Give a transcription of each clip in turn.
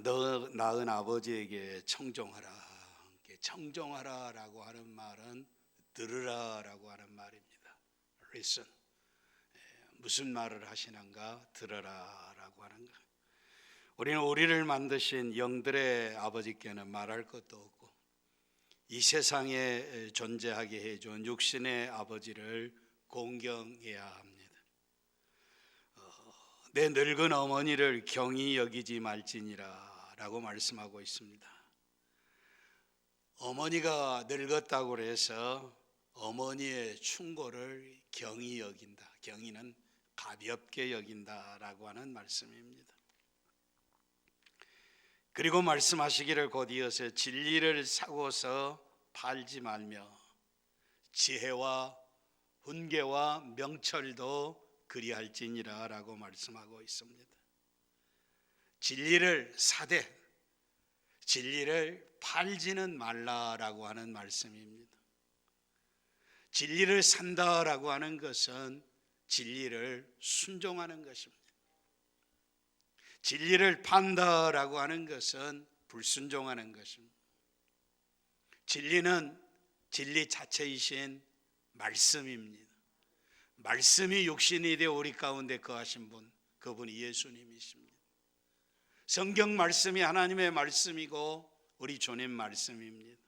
너 낳은 아버지에게 청종하라. 청종하라라고 하는 말은 들으라라고 하는 말입니다. Listen. 무슨 말을 하시는가? 들어라라고 하는 거. 우리는 우리를 만드신 영들의 아버지께는 말할 것도 없고, 이 세상에 존재하게 해준 육신의 아버지를 공경해야 합니다. 내 늙은 어머니를 경히 여기지 말지니라 라고 말씀하고 있습니다. 어머니가 늙었다고 해서 어머니의 충고를 경히 여긴다. 경히는 가볍게 여긴다라고 하는 말씀입니다. 그리고 말씀하시기를 곧 이어서 진리를 사고서 팔지 말며 지혜와 훈계와 명철도 그리할지니라 라고 말씀하고 있습니다. 진리를 사되 진리를 팔지는 말라라고 하는 말씀입니다. 진리를 산다라고 하는 것은 진리를 순종하는 것입니다. 진리를 판다라고 하는 것은 불순종하는 것입니다. 진리는 진리 자체이신 말씀입니다. 말씀이 육신이 되어 우리 가운데 거하신 분, 그분이 예수님이십니다. 성경 말씀이 하나님의 말씀이고 우리 주님 말씀입니다.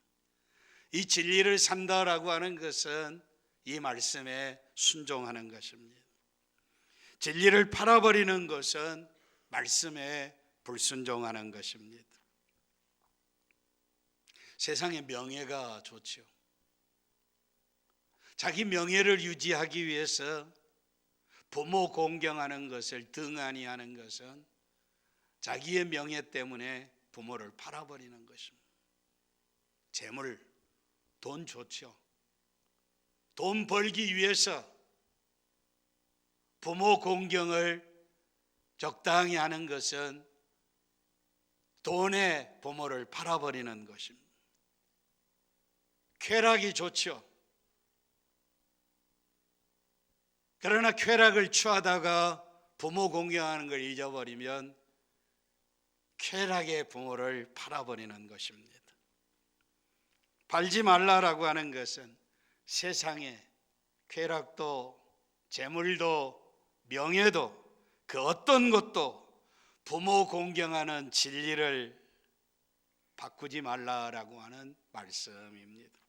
이 진리를 산다라고 하는 것은 이 말씀에 순종하는 것입니다. 진리를 팔아버리는 것은 말씀에 불순종하는 것입니다. 세상의 명예가 좋죠. 자기 명예를 유지하기 위해서 부모 공경하는 것을 등한히 하는 것은 자기의 명예 때문에 부모를 팔아버리는 것입니다. 재물, 돈 좋죠. 돈 벌기 위해서 부모 공경을 적당히 하는 것은 돈에 부모를 팔아버리는 것입니다. 쾌락이 좋죠. 그러나 쾌락을 취하다가 부모 공경하는 걸 잊어버리면 쾌락의 부모를 팔아버리는 것입니다. 팔지 말라라고 하는 것은 세상에 쾌락도 재물도 명예도 그 어떤 것도 부모 공경하는 진리를 바꾸지 말라라고 하는 말씀입니다.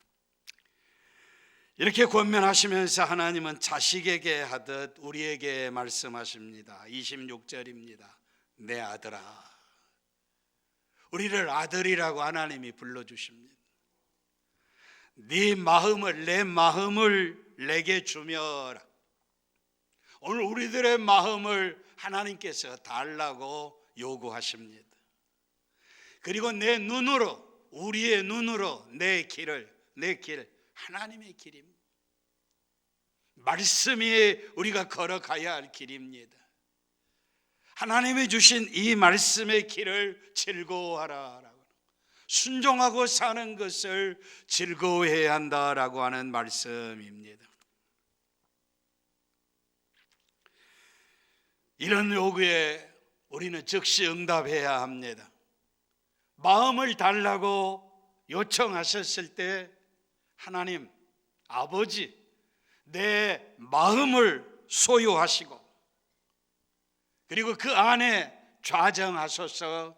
이렇게 권면하시면서 하나님은 자식에게 하듯 우리에게 말씀하십니다. 26절입니다. 내 아들아. 우리를 아들이라고 하나님이 불러주십니다. 네 마음을, 내 마음을 내게 주며라. 오늘 우리들의 마음을 하나님께서 달라고 요구하십니다. 그리고 내 눈으로, 우리의 눈으로 내 길, 하나님의 길입니다. 말씀이 우리가 걸어가야 할 길입니다. 하나님이 주신 이 말씀의 길을 즐거워하라. 순종하고 사는 것을 즐거워해야 한다라고 하는 말씀입니다. 이런 요구에 우리는 즉시 응답해야 합니다. 마음을 달라고 요청하셨을 때 하나님, 아버지, 내 마음을 소유하시고 그리고 그 안에 좌정하소서라고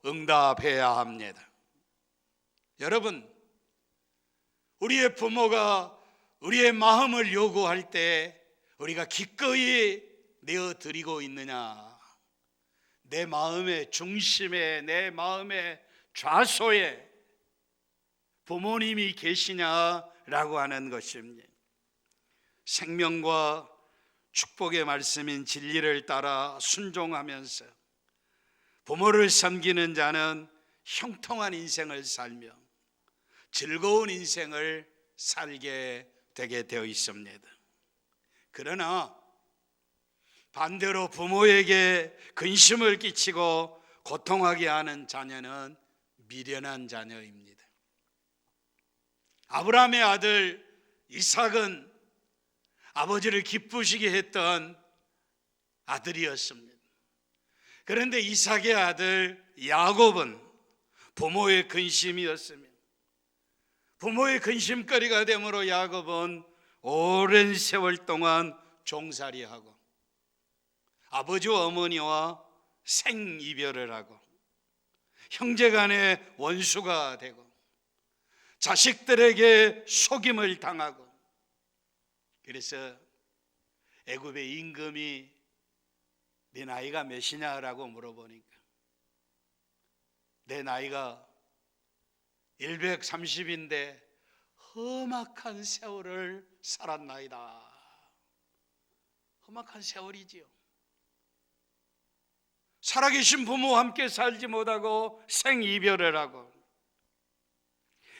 응답해야 합니다. 여러분, 우리의 부모가 우리의 마음을 요구할 때 우리가 기꺼이 내어드리고 있느냐? 내 마음의 중심에, 내 마음의 좌소에 부모님이 계시냐라고 하는 것입니다. 생명과 축복의 말씀인 진리를 따라 순종하면서 부모를 섬기는 자는 형통한 인생을 살며 즐거운 인생을 살게 되게 되어 있습니다. 그러나 반대로 부모에게 근심을 끼치고 고통하게 하는 자녀는 미련한 자녀입니다. 아브라함의 아들 이삭은 아버지를 기쁘시게 했던 아들이었습니다. 그런데 이삭의 아들 야곱은 부모의 근심이었으며 부모의 근심거리가 되므로 야곱은 오랜 세월 동안 종살이하고 아버지와 어머니와 생이별을 하고 형제간의 원수가 되고 자식들에게 속임을 당하고, 그래서 애굽의 임금이 네 나이가 몇이냐라고 물어보니까 내 나이가 130인데 험악한 세월을 살았나이다. 험악한 세월이지요. 살아계신 부모와 함께 살지 못하고 생이별을 하고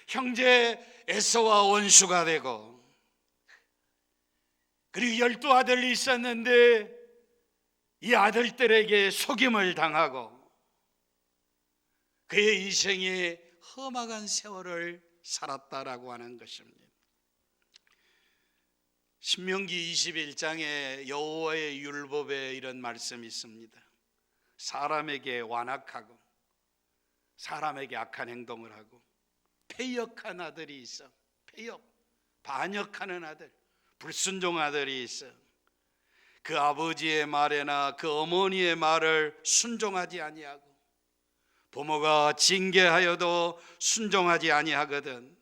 형제 에서와 원수가 되고, 그리고 12아들이 있었는데 이 아들들에게 속임을 당하고 그의 인생에 험악한 세월을 살았다라고 하는 것입니다. 신명기 21장에 여호와의 율법에 이런 말씀이 있습니다. 사람에게 완악하고 사람에게 악한 행동을 하고 패역한 아들이 있어. 패역, 반역하는 아들, 불순종 아들이 있어. 그 아버지의 말에나 그 어머니의 말을 순종하지 아니하고 부모가 징계하여도 순종하지 아니하거든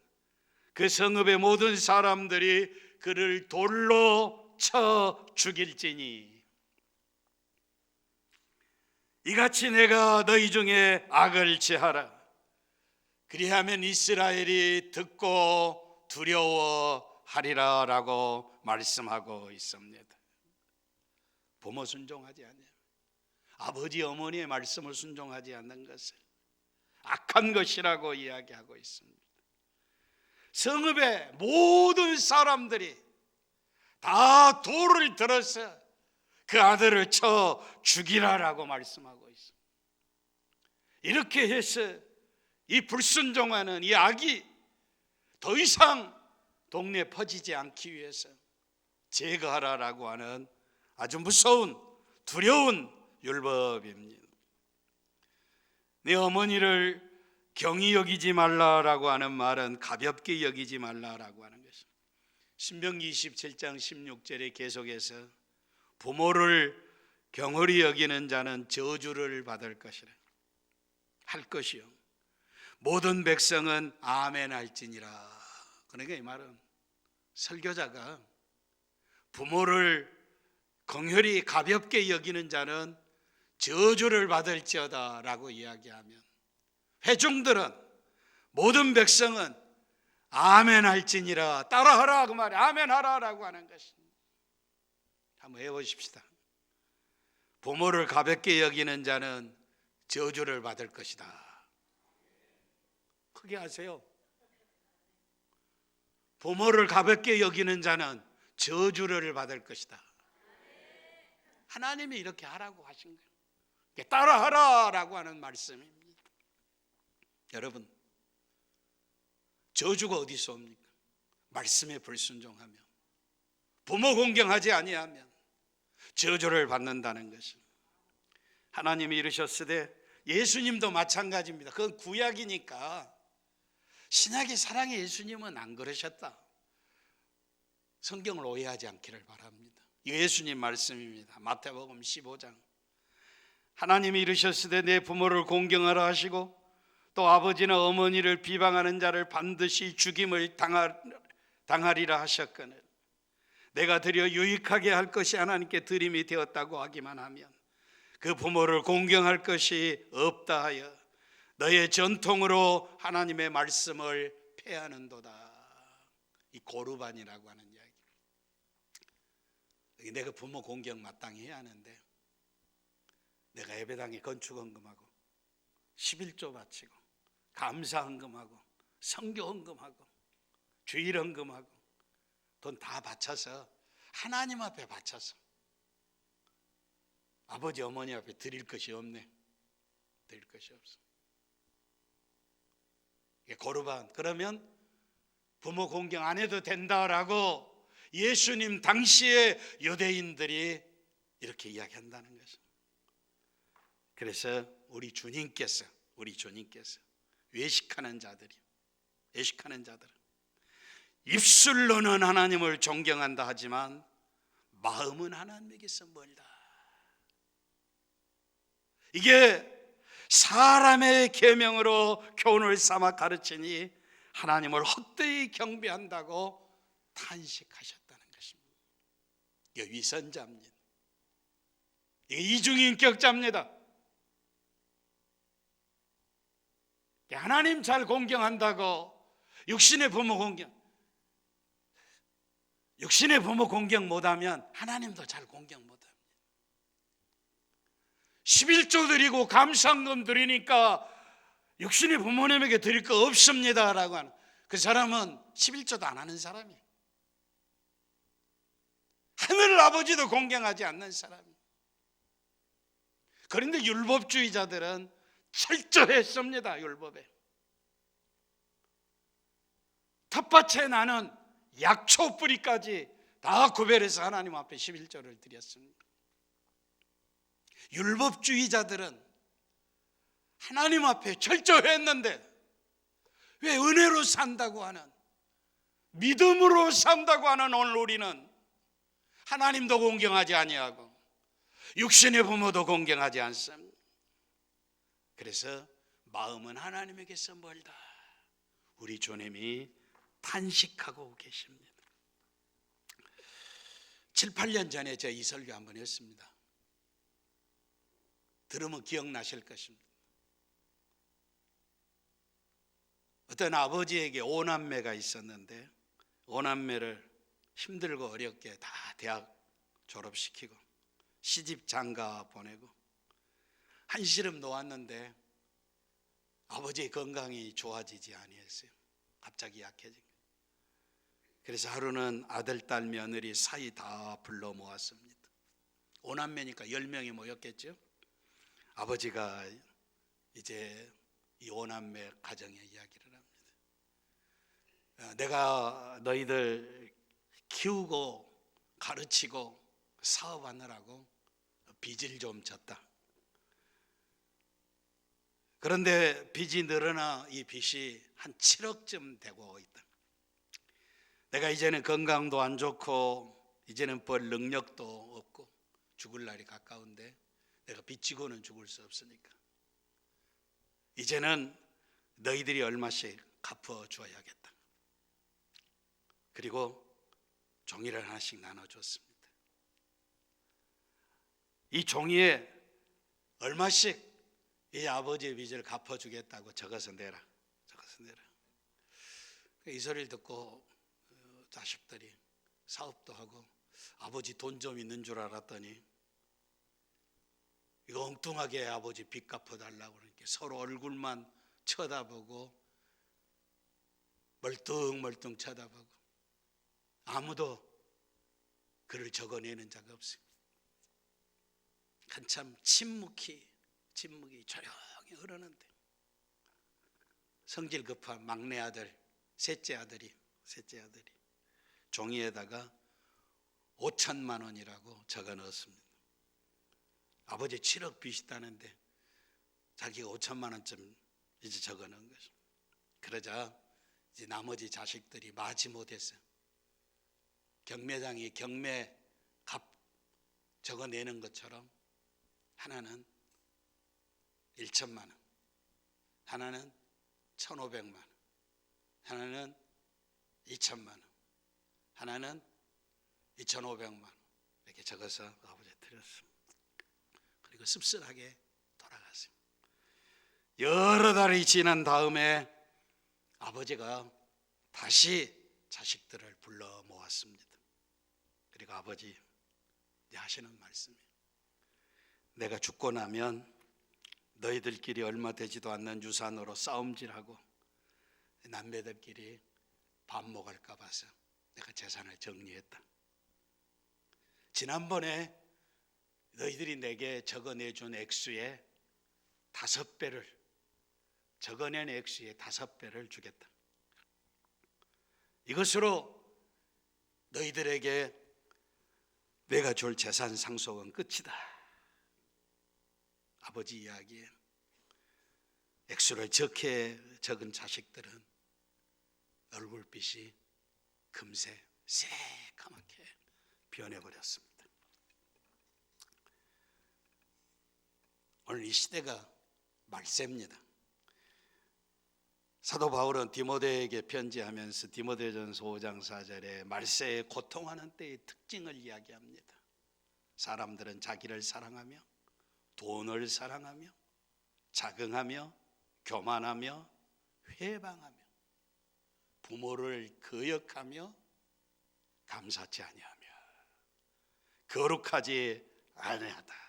그 성읍의 모든 사람들이 그를 돌로 쳐 죽일지니 이같이 내가 너희 중에 악을 제하라. 그리하면 이스라엘이 듣고 두려워하리라 라고 말씀하고 있습니다. 부모 순종하지 않아요. 아버지 어머니의 말씀을 순종하지 않는 것을 악한 것이라고 이야기하고 있습니다. 성읍의 모든 사람들이 다 돌을 들어서 그 아들을 쳐 죽이라라고 말씀하고 있습니다. 이렇게 해서 이 불순종하는 이 악이 더 이상 동네에 퍼지지 않기 위해서 제거하라라고 하는 아주 무서운 두려운 율법입니다. 내 어머니를 경히 여기지 말라라고 하는 말은 가볍게 여기지 말라라고 하는 것입니다. 신명기 27장 16절에 계속해서 부모를 경홀히 여기는 자는 저주를 받을 것이라 할 것이요 모든 백성은 아멘 할지니라. 그러니까 이 말은 설교자가 부모를 긍휼히 가볍게 여기는 자는 저주를 받을지어다 라고 이야기하면 회중들은 모든 백성은 아멘 할지니라 따라하라 그 말이 아멘 하라라고 하는 것입니다. 한번 해보십시다. 부모를 가볍게 여기는 자는 저주를 받을 것이다. 크게 하세요. 부모를 가볍게 여기는 자는 저주를 받을 것이다. 하나님이 이렇게 하라고 하신 거예요. 따라하라라고 하는 말씀입니다. 여러분, 저주가 어디서 옵니까? 말씀에 불순종하며 부모 공경하지 아니하면 저주를 받는다는 것입니다. 하나님이 이르셨으되 예수님도 마찬가지입니다. 그건 구약이니까 신약의 사랑의 예수님은 안 그러셨다. 성경을 오해하지 않기를 바랍니다. 예수님 말씀입니다. 마태복음 15장 하나님이 이르셨으되 내 부모를 공경하라 하시고 또 아버지나 어머니를 비방하는 자를 반드시 죽임을 당하리라 하셨거늘 내가 드려 유익하게 할 것이 하나님께 드림이 되었다고 하기만 하면 그 부모를 공경할 것이 없다 하여 너의 전통으로 하나님의 말씀을 폐하는도다. 이 고르반이라고 하는 이야기. 내가 부모 공경 마땅히 해야 하는데 내가 예배당에 건축헌금하고 11조 바치고 감사헌금하고 선교헌금하고 주일헌금하고 돈 다 바쳐서 하나님 앞에 바쳐서 아버지 어머니 앞에 드릴 것이 없네. 드릴 것이 없어. 이게 고르반. 그러면 부모 공경 안 해도 된다라고 예수님 당시에 유대인들이 이렇게 이야기한다는 것입니다. 그래서 우리 주님께서 외식하는 자들은 입술로는 하나님을 존경한다 하지만 마음은 하나님에게서 멀다. 이게 사람의 계명으로 교훈을 삼아 가르치니 하나님을 헛되이 경배한다고 탄식하셨다는 것입니다. 이게 위선자입니다. 이게 이중인격자입니다. 하나님 잘 공경한다고 육신의 부모 공경 못하면 하나님도 잘 공경 못합니다. 11조 드리고 감상금 드리니까 육신의 부모님에게 드릴 거 없습니다 라고 하는 그 사람은 11조도 안 하는 사람이에요. 하늘 아버지도 공경하지 않는 사람이에요. 그런데 율법주의자들은 철저했습니다. 율법에 텃밭에 나는 약초 뿌리까지 다 구별해서 하나님 앞에 11조를 드렸습니다. 율법주의자들은 하나님 앞에 철저했는데 왜 은혜로 산다고 하는, 믿음으로 산다고 하는 오늘 우리는 하나님도 공경하지 아니하고 육신의 부모도 공경하지 않습니다. 그래서 마음은 하나님에게서 멀다. 우리 주님이 탄식하고 계십니다. 7, 8년 전에 제가 이 설교 한번 했습니다. 들으면 기억나실 것입니다. 어떤 아버지에게 5남매가 있었는데 5남매를 힘들고 어렵게 다 대학 졸업시키고 시집 장가 보내고 한시름 놓았는데 아버지의 건강이 좋아지지 아니했어요. 갑자기 약해진 거예요. 그래서 하루는 아들, 딸, 며느리 사이 다 불러 모았습니다. 5남매니까 10명이 모였겠죠. 아버지가 이제 이 5남매 가정의 이야기를 합니다. 내가 너희들 키우고 가르치고 사업하느라고 빚을 좀 졌다. 그런데 빚이 늘어나 이 빚이 한 7억쯤 되고 있다. 내가 이제는 건강도 안 좋고 이제는 벌 능력도 없고 죽을 날이 가까운데 내가 빚지고는 죽을 수 없으니까 이제는 너희들이 얼마씩 갚아줘야겠다. 그리고 종이를 하나씩 나눠줬습니다. 이 종이에 얼마씩 이 아버지의 빚을 갚아주겠다고 적어서 내라. 이 소리를 듣고 자식들이 사업도 하고 아버지 돈 좀 있는 줄 알았더니 이거 엉뚱하게 아버지 빚 갚아달라고 그러니까 서로 얼굴만 쳐다보고 멀뚱멀뚱 쳐다보고 아무도 글을 적어내는 자가 없어요. 한참 침묵이 조용히 흐르는데 성질 급한 막내 아들, 셋째 아들이 종이에다가 5천만 원이라고 적어 넣었습니다. 아버지 7억 빚이 있다는데 자기가 5천만 원쯤 이제 적어 넣은 거죠. 그러자 이제 나머지 자식들이 마지못해서 경매장이 경매 값 적어내는 것처럼 하나는 1천만 원, 하나는 1,500만 원, 하나는 2천만 원, 하나는 2,500만 원 이렇게 적어서 아버지에 드렸습니다. 그리고 씁쓸하게 돌아갔어요. 여러 달이 지난 다음에 아버지가 다시 자식들을 불러 모았습니다. 그리고 아버지 하시는 말씀이에요. 내가 죽고 나면 너희들끼리 얼마 되지도 않는 유산으로 싸움질하고 남매들끼리 밥 먹을까 봐서 내가 재산을 정리했다. 지난번에 너희들이 내게 적어내준 액수의 5배를 적어낸 액수의 5배를 주겠다. 이것으로 너희들에게 내가 줄 재산 상속은 끝이다. 아버지 이야기에 액수를 적은 자식들은 얼굴빛이 금세 새까맣게 변해버렸습니다. 오늘 이 시대가 말세입니다. 사도 바울은 디모데에게 편지하면서 디모데전서 5장 4절에 말세에 고통하는 때의 특징을 이야기합니다. 사람들은 자기를 사랑하며 돈을 사랑하며 자긍하며 교만하며 회방하며 부모를 거역하며 감사치 아니하며 거룩하지 아니하다.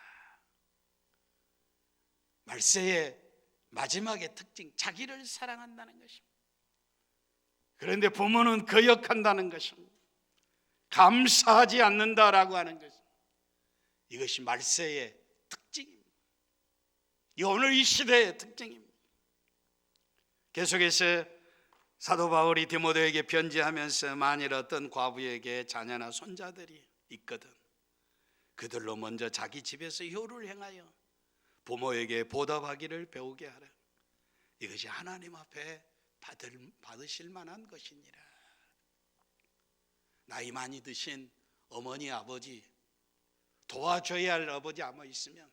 말세의 마지막의 특징, 자기를 사랑한다는 것입니다. 그런데 부모는 거역한다는 것입니다. 감사하지 않는다라고 하는 것입니다. 이것이 말세의 특징입니다. 이 오늘 이 시대의 특징입니다. 계속해서 사도 바울이 디모데에게 편지하면서 만일 어떤 과부에게 자녀나 손자들이 있거든 그들로 먼저 자기 집에서 효를 행하여 부모에게 보답하기를 배우게 하라. 이것이 하나님 앞에 받으실 만한 것이니라. 나이 많이 드신 어머니 아버지, 도와줘야 할 아버지 아마 있으면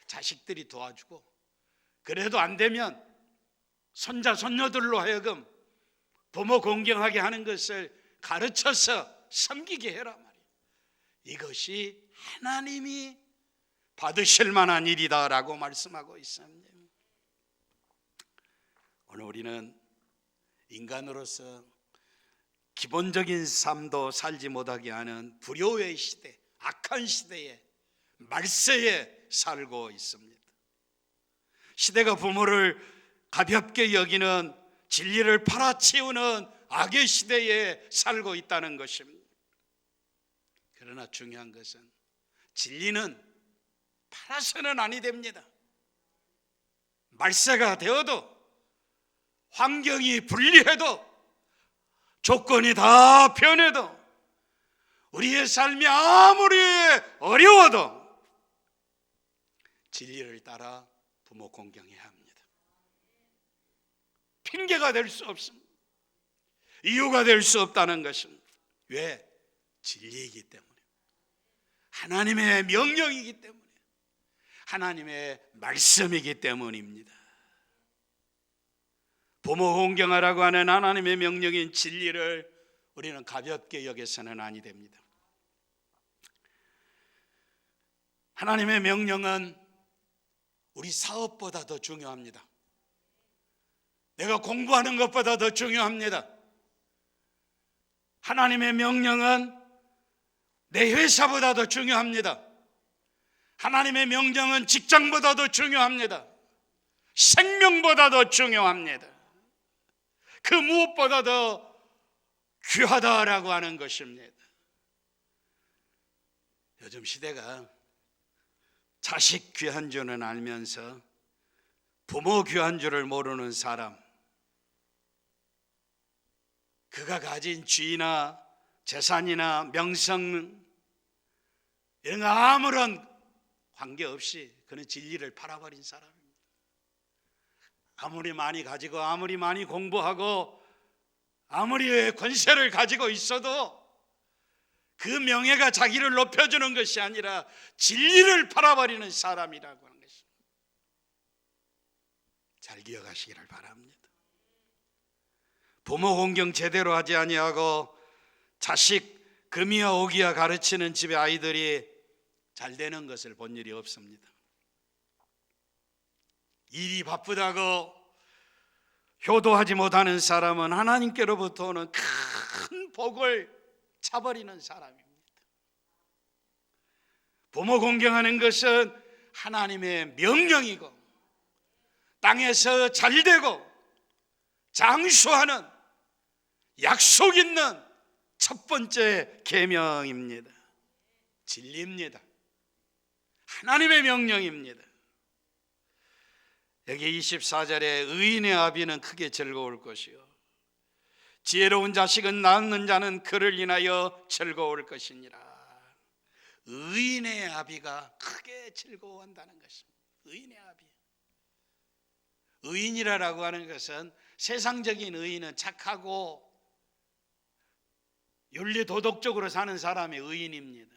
자식들이 도와주고, 그래도 안 되면 손자 손녀들로 하여금 부모 공경하게 하는 것을 가르쳐서 섬기게 해라 말이에요. 이것이 하나님이 받으실 만한 일이다라고 말씀하고 있습니다. 오늘 우리는 인간으로서 기본적인 삶도 살지 못하게 하는 불효의 시대, 악한 시대에 말세에 살고 있습니다. 시대가 부모를 가볍게 여기는, 진리를 팔아치우는 악의 시대에 살고 있다는 것입니다. 그러나 중요한 것은 진리는 팔아서는 아니 됩니다. 말세가 되어도, 환경이 불리해도, 조건이 다 변해도, 우리의 삶이 아무리 어려워도 진리를 따라 부모 공경해야 합니다. 핑계가 될 수 없습니다. 이유가 될 수 없다는 것입니다. 왜? 진리이기 때문에, 하나님의 명령이기 때문에, 하나님의 말씀이기 때문입니다. 부모 공경하라고 하는 하나님의 명령인 진리를 우리는 가볍게 여겨서는 아니 됩니다. 하나님의 명령은 우리 사업보다 더 중요합니다. 내가 공부하는 것보다 더 중요합니다. 하나님의 명령은 내 회사보다 더 중요합니다. 하나님의 명령은 직장보다 더 중요합니다. 생명보다 더 중요합니다. 그 무엇보다 더 귀하다라고 하는 것입니다. 요즘 시대가 자식 귀한 줄은 알면서 부모 귀한 줄을 모르는 사람, 그가 가진 지위나 재산이나 명성 이런 거 아무런 관계없이 그는 진리를 팔아버린 사람입니다. 아무리 많이 가지고, 아무리 많이 공부하고, 아무리 권세를 가지고 있어도 그 명예가 자기를 높여주는 것이 아니라 진리를 팔아버리는 사람이라고 하는 것입니다. 잘 기억하시기를 바랍니다. 부모 공경 제대로 하지 아니하고 자식 금이야 오기야 가르치는 집의 아이들이 잘 되는 것을 본 일이 없습니다. 일이 바쁘다고 효도하지 못하는 사람은 하나님께로부터 오는 큰 복을 차버리는 사람입니다. 부모 공경하는 것은 하나님의 명령이고, 땅에서 잘되고 장수하는 약속 있는 첫 번째 계명입니다. 진리입니다. 하나님의 명령입니다. 여기 24절에 의인의 아비는 크게 즐거울 것이요 지혜로운 자식은 낳는 자는 그를 인하여 즐거울 것이니라. 의인의 아비가 크게 즐거워한다는 것입니다. 의인의 합이에요. 의인이라고 하는 것은 세상적인 의인은 착하고 윤리 도덕적으로 사는 사람이 의인입니다.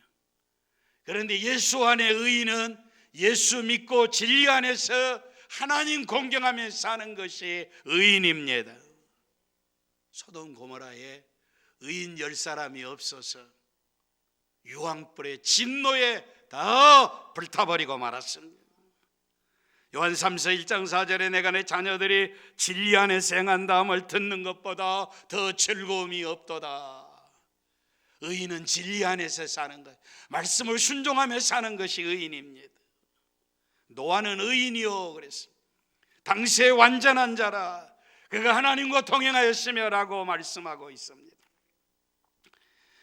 그런데 예수 안의 의인은 예수 믿고 진리 안에서 하나님 공경하며 사는 것이 의인입니다. 소돔 고모라에 의인 10사람이 없어서 유황불의 진노에 다 불타버리고 말았습니다. 요한 3서 1장 4절에 내가 내 자녀들이 진리 안에서 행한다함을 듣는 것보다 더 즐거움이 없도다. 의인은 진리 안에서 사는 것, 말씀을 순종하며 사는 것이 의인입니다. 노아는 의인이요 그랬습니다. 당시의 완전한 자라, 그가 하나님과 동행하였으며 라고 말씀하고 있습니다.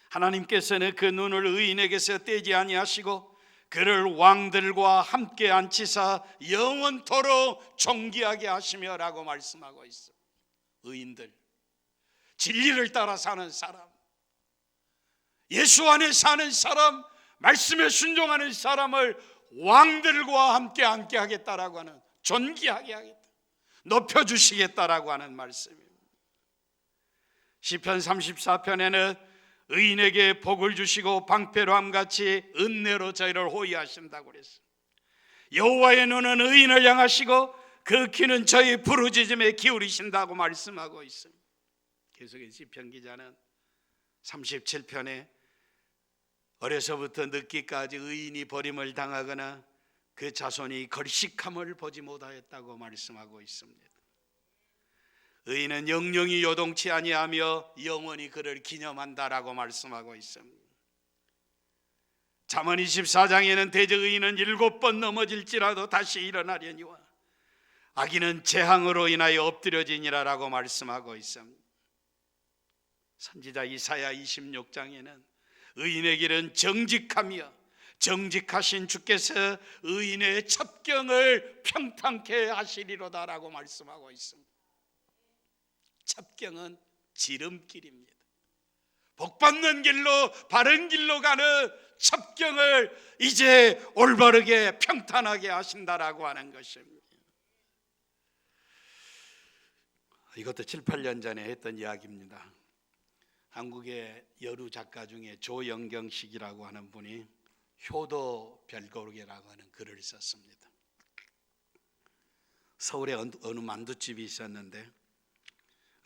하나님께서는 그 눈을 의인에게서 떼지 아니하시고 그를 왕들과 함께 앉히사 영원토록 존귀하게 하시며 라고 말씀하고 있어요. 의인들, 진리를 따라 사는 사람, 예수 안에 사는 사람, 말씀에 순종하는 사람을 왕들과 함께 하겠다라고 하는, 존귀하게 하겠다, 높여주시겠다라고 하는 말씀입니다. 시편 34편에는 의인에게 복을 주시고 방패로함같이 은혜로 저희를 호위하신다고 그랬어요. 여호와의 눈은 의인을 향하시고 그 귀는 저희 부르짖음에 기울이신다고 말씀하고 있습니다. 계속해서 시편 기자는 37편에 어려서부터 늙기까지 의인이 버림을 당하거나 그 자손이 걸식함을 보지 못하였다고 말씀하고 있습니다. 의인은 영영이 요동치 아니하며 영원히 그를 기념한다라고 말씀하고 있습니다. 잠언 24장에는 대저 의인은 7번 넘어질지라도 다시 일어나려니와 악인은 재앙으로 인하여 엎드려지니라라고 말씀하고 있습니다. 선지자 이사야 26장에는 의인의 길은 정직하며 정직하신 주께서 의인의 첩경을 평탄케 하시리로다라고 말씀하고 있습니다. 첩경은 지름길입니다. 복받는 길로, 바른 길로 가는 첩경을 이제 올바르게 평탄하게 하신다라고 하는 것입니다. 이것도 7, 8년 전에 했던 이야기입니다. 한국의 여류 작가 중에 조영경식이라고 하는 분이 효도 별고르게라고 하는 글을 썼습니다. 서울에 어느 만두집이 있었는데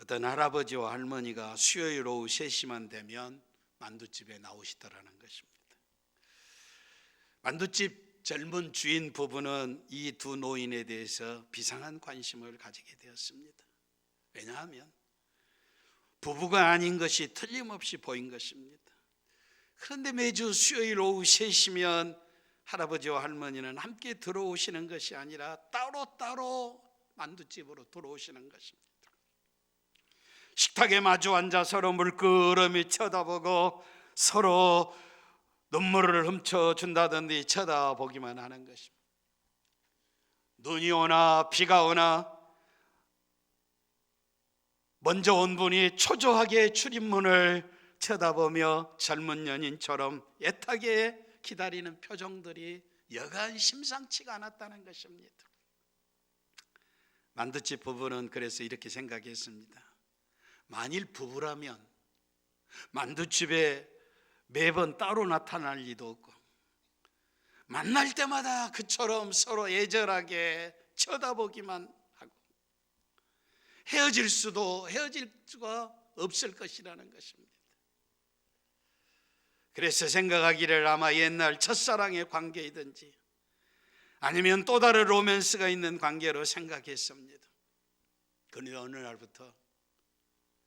어떤 할아버지와 할머니가 수요일 오후 3시만 되면 만두집에 나오시더라는 것입니다. 만두집 젊은 주인 부부는 이 두 노인에 대해서 비상한 관심을 가지게 되었습니다. 왜냐하면 부부가 아닌 것이 틀림없이 보인 것입니다. 그런데 매주 수요일 오후 3시면 할아버지와 할머니는 함께 들어오시는 것이 아니라 따로따로 만두집으로 들어오시는 것입니다. 식탁에 마주 앉아 서로 물끄러미 쳐다보고 서로 눈물을 훔쳐준다든지 쳐다보기만 하는 것입니다. 눈이 오나 비가 오나 먼저 온 분이 초조하게 출입문을 쳐다보며 젊은 연인처럼 애타게 기다리는 표정들이 여간 심상치가 않았다는 것입니다. 만두집 부부는 그래서 이렇게 생각했습니다. 만일 부부라면 만두집에 매번 따로 나타날 리도 없고 만날 때마다 그처럼 서로 애절하게 쳐다보기만 하고 헤어질 수가 없을 것이라는 것입니다. 그래서 생각하기를 아마 옛날 첫사랑의 관계이든지 아니면 또 다른 로맨스가 있는 관계로 생각했습니다. 그런데 어느 날부터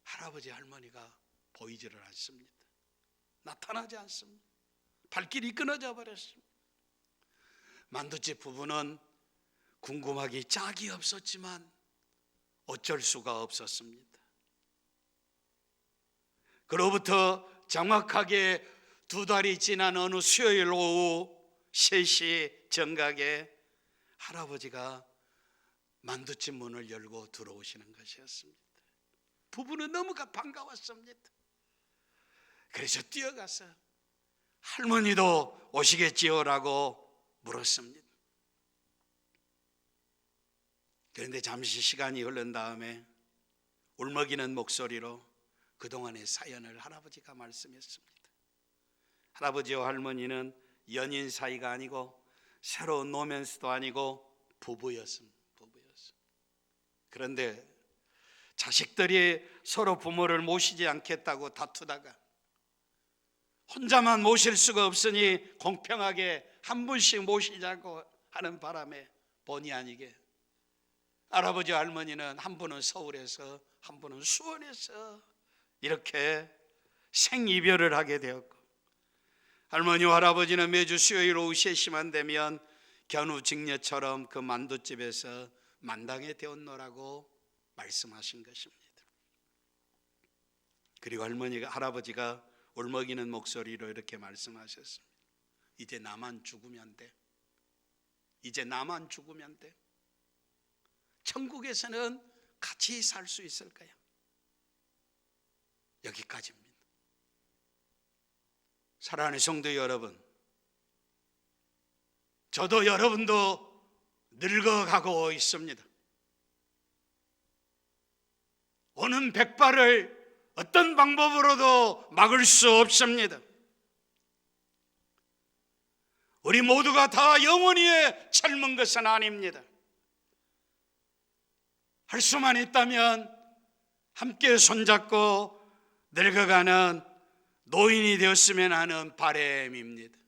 할아버지 할머니가 보이지를 않습니다. 나타나지 않습니다. 발길이 끊어져 버렸습니다. 만두집 부부는 궁금하기 짝이 없었지만 어쩔 수가 없었습니다. 그로부터 정확하게 2달이 지난 어느 수요일 오후 3시 정각에 할아버지가 만두집 문을 열고 들어오시는 것이었습니다. 부부는 너무 반가웠습니다. 그래서 뛰어가서 할머니도 오시겠지요? 라고 물었습니다. 그런데 잠시 시간이 흐른 다음에 울먹이는 목소리로 그동안의 사연을 할아버지가 말씀했습니다. 할아버지와 할머니는 연인 사이가 아니고 새로운 로맨스도 아니고 부부였습니다. 그런데 자식들이 서로 부모를 모시지 않겠다고 다투다가 혼자만 모실 수가 없으니 공평하게 한 분씩 모시자고 하는 바람에 본의 아니게 할아버지 할머니는 한 분은 서울에서 한 분은 수원에서 이렇게 생이별을 하게 되었고, 할머니와 할아버지는 매주 수요일 오후 3시만 되면 견우직녀처럼 그 만두집에서 만당에 되었노라고 말씀하신 것입니다. 그리고 할아버지가 울먹이는 목소리로 이렇게 말씀하셨습니다. 이제 나만 죽으면 돼. 이제 나만 죽으면 돼. 천국에서는 같이 살 수 있을 거야. 여기까지입니다. 사랑하는 성도 여러분, 저도 여러분도 늙어가고 있습니다. 오는 백발을 어떤 방법으로도 막을 수 없습니다. 우리 모두가 다 영원히 젊은 것은 아닙니다. 할 수만 있다면 함께 손잡고 늙어가는 노인이 되었으면 하는 바람입니다.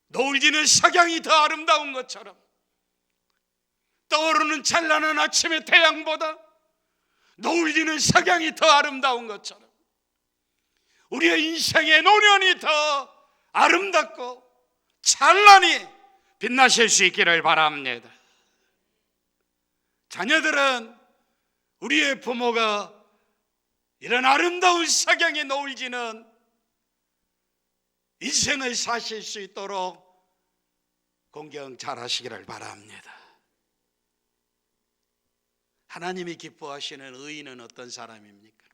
노을 지는 석양이 더 아름다운 것처럼, 떠오르는 찬란한 아침의 태양보다 노을 지는 석양이 더 아름다운 것처럼 우리의 인생의 노년이 더 아름답고 찬란히 빛나실 수 있기를 바랍니다. 자녀들은 우리의 부모가 이런 아름다운 석양의 노을 지는 인생을 사실 수 있도록 공경 잘 하시기를 바랍니다. 하나님이 기뻐하시는 의인은 어떤 사람입니까?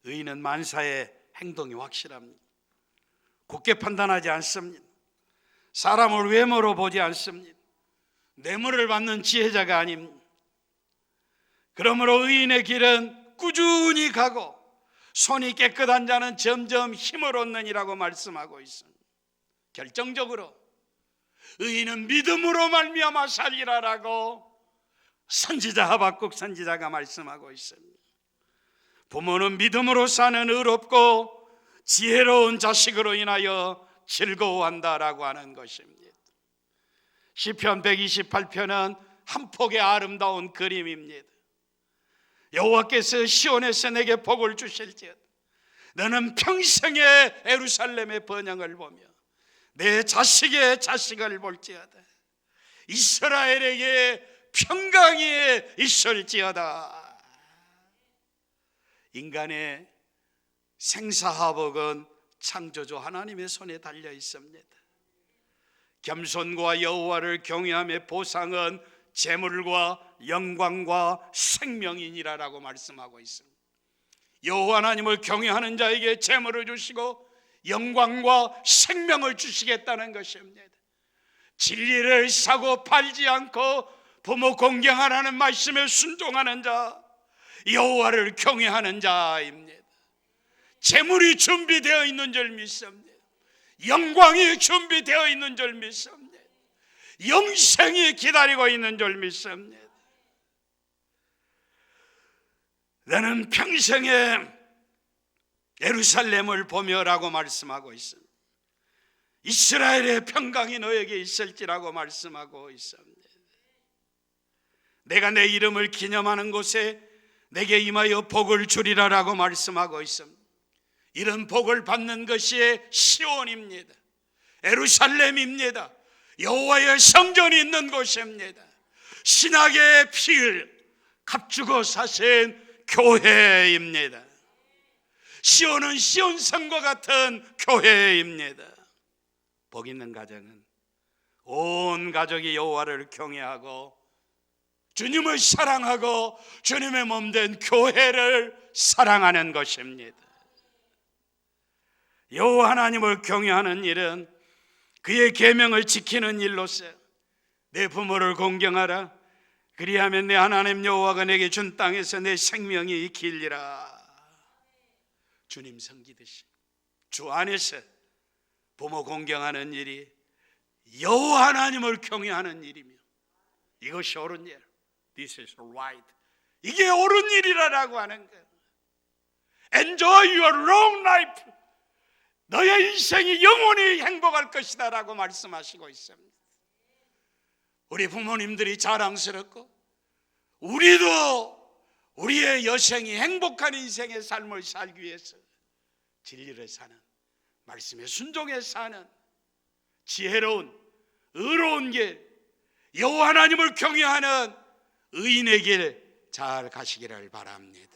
의인은 만사의 행동이 확실합니다. 굳게 판단하지 않습니다. 사람을 외모로 보지 않습니다. 뇌물을 받는 지혜자가 아닙니다. 그러므로 의인의 길은 꾸준히 가고 손이 깨끗한 자는 점점 힘을 얻느니라고 말씀하고 있습니다. 결정적으로 의인은 믿음으로 말미암아 살리라라고 선지자 하박국 선지자가 말씀하고 있습니다. 부모는 믿음으로 사는 의롭고 지혜로운 자식으로 인하여 즐거워한다라고 하는 것입니다. 시편 128편은 한 폭의 아름다운 그림입니다. 여호와께서 시온에서 내게 복을 주실지어다. 너는 평생에 예루살렘의 번영을 보며 내 자식의 자식을 볼지어다. 이스라엘에게 평강이 있을지어다. 인간의 생사화복은 창조주 하나님의 손에 달려 있습니다. 겸손과 여호와를 경외함의 보상은 재물과 영광과 생명이니라라고 말씀하고 있습니다. 여호와 하나님을 경외하는 자에게 재물을 주시고 영광과 생명을 주시겠다는 것입니다. 진리를 사고 팔지 않고 부모 공경하라는 말씀에 순종하는 자, 여호와를 경외하는 자입니다. 재물이 준비되어 있는 줄 믿습니다. 영광이 준비되어 있는 줄 믿습니다. 영생이 기다리고 있는 줄 믿습니다. 나는 평생에 예루살렘을 보며라고 말씀하고 있습니다. 이스라엘의 평강이 너에게 있을지라고 말씀하고 있습니다. 내가 내 이름을 기념하는 곳에 내게 임하여 복을 주리라라고 말씀하고 있습니다. 이런 복을 받는 것이 시온입니다. 예루살렘입니다. 여호와의 성전이 있는 곳입니다. 신학의 피를 값주고 사신 교회입니다. 시온은 시온성과 같은 교회입니다. 복 있는 가정은 온 가족이 여호와를 경외하고 주님을 사랑하고 주님의 몸된 교회를 사랑하는 것입니다. 여호와 하나님을 경외하는 일은 그의 계명을 지키는 일로서 내 부모를 공경하라. 그리하면 내 하나님 여호와가 내게 준 땅에서 내 생명이 길리라. 주님 섬기듯이 주 안에서 부모 공경하는 일이 여호와 하나님을 경외하는 일이며, 이것이 옳은 일. This is right. 이게 옳은 일이라고 하는 거예요. Enjoy your long life. 너의 인생이 영원히 행복할 것이다 라고 말씀하시고 있습니다. 우리 부모님들이 자랑스럽고 우리도 우리의 여생이 행복한 인생의 삶을 살기 위해서 진리를 사는, 말씀에 순종해 사는 지혜로운 의로운 길, 여호와 하나님을 경외하는 의인의 길 잘 가시기를 바랍니다.